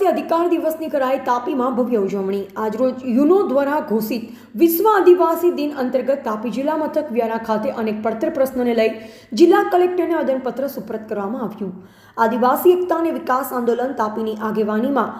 આદિવાસી અધિકાર દિવસની કરાઈ તાપીમાં ભવ્ય ઉજવણી। આજરોજ યુનો દ્વારા ઘોષિત વિશ્વ આદિવાસી દિન અંતર્ગત તાપી જિલ્લા મથક વ્યારા ખાતે અનેક પડતર પ્રશ્નોને લઈ જિલ્લા કલેક્ટરને આવેદનપત્ર સુપ્રત કરવામાં આવ્યું। આદિવાસી એકતા અને વિકાસ આંદોલન તાપીની આગેવાનીમાં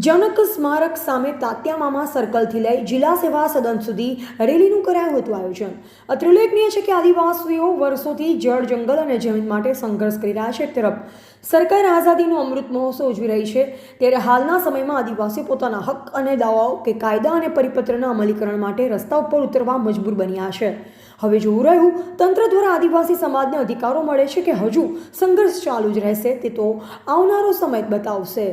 જનક સ્મારક સામે તાત્યા મામા સર્કલથી લઈ જિલ્લા સેવા સદન સુધી રેલીનું કરાયું હતું આયોજન। અત્રે ઉલ્લેખનીય છે કે આદિવાસીઓ વર્ષોથી જળ જંગલ અને જમીન માટે સંઘર્ષ કરી રહ્યા છે। એક તરફ સરકાર આઝાદીનો અમૃત મહોત્સવ ઉજવી રહી છે, ત્યારે હાલના સમયમાં આદિવાસીઓ પોતાના હક અને દાવાઓ કે કાયદા અને પરિપત્રના અમલીકરણ માટે રસ્તા ઉપર ઉતરવા મજબૂર બન્યા છે। હવે જોવું રહ્યું તંત્ર દ્વારા આદિવાસી સમાજને અધિકારો મળે છે કે હજુ સંઘર્ષ ચાલુ જ રહેશે, તે તો આવનારો સમય બતાવશે।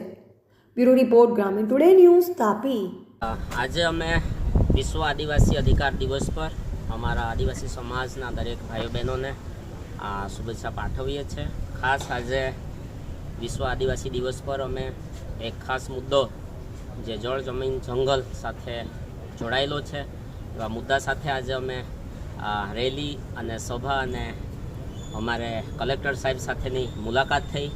ब्यूरो रिपोर्ट ग्रामीण टुडे न्यूज़ तापी। आज अमे विश्व आदिवासी अधिकार दिवस पर अमरा आदिवासी समाजना दरेक भाई बहनों ने शुभेच्छा पाठवीए छे। खास आज विश्व आदिवासी दिवस पर अमे एक खास मुद्दो जे जल जमीन जंगल साथे जोड़ायेलो छे एवा मुद्दा साथे आज अमे रेली अने सभा अने अमारे कलेक्टर साहेब साथेनी मुलाकात थई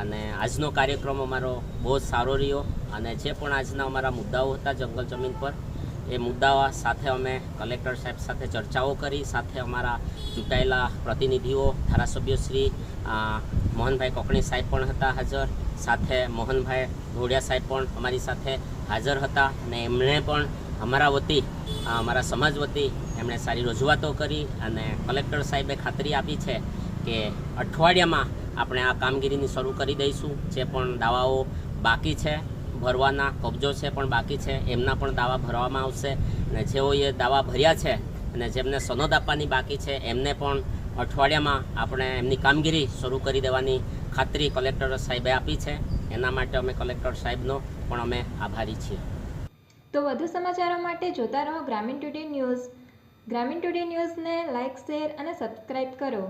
અને આજનો કાર્યક્રમ અમારો બહુ સારો રહ્યો અને જે પણ આજના અમારા મુદ્દાઓ હતા જંગલ જમીન પર એ મુદ્દાઓ સાથે અમે કલેક્ટર સાહેબ સાથે ચર્ચાઓ કરી, સાથે અમારા ચૂંટાયેલા પ્રતિનિધિઓ ધારાસભ્ય શ્રી મોહનભાઈ કોકણી સાહેબ પણ હતા હાજર, સાથે મોહનભાઈ ઢોડિયા સાહેબ પણ અમારી સાથે હાજર હતા અને એમણે પણ અમારા વતી અમારા સમાજ વતી એમણે સારી રજૂઆતો કરી અને કલેક્ટર સાહેબે ખાતરી આપી છે કે અઠવાડિયામાં આપણે આ કામગીરીની શરૂ કરી દઈશું। જે પણ દાવાઓ બાકી છે ભરવાના, કબજો છે પણ બાકી છે, એમના પણ દાવા ભરવામાં આવશે અને જેઓએ દાવા ભર્યા છે અને જેમને સનદ આપવાની બાકી છે એમને પણ અઠવાડિયામાં આપણે એમની કામગીરી શરૂ કરી દેવાની ખાતરી કલેક્ટર સાહેબે આપી છે। એના માટે અમે કલેક્ટર સાહેબનો પણ અમે આભારી છીએ। તો વધુ સમાચારો માટે જોતા રહો ગ્રામીણ ટુડે ન્યૂઝ। ગ્રામીણ ટુડે ન્યૂઝને લાઇક, શેર અને સબસ્ક્રાઇબ કરો।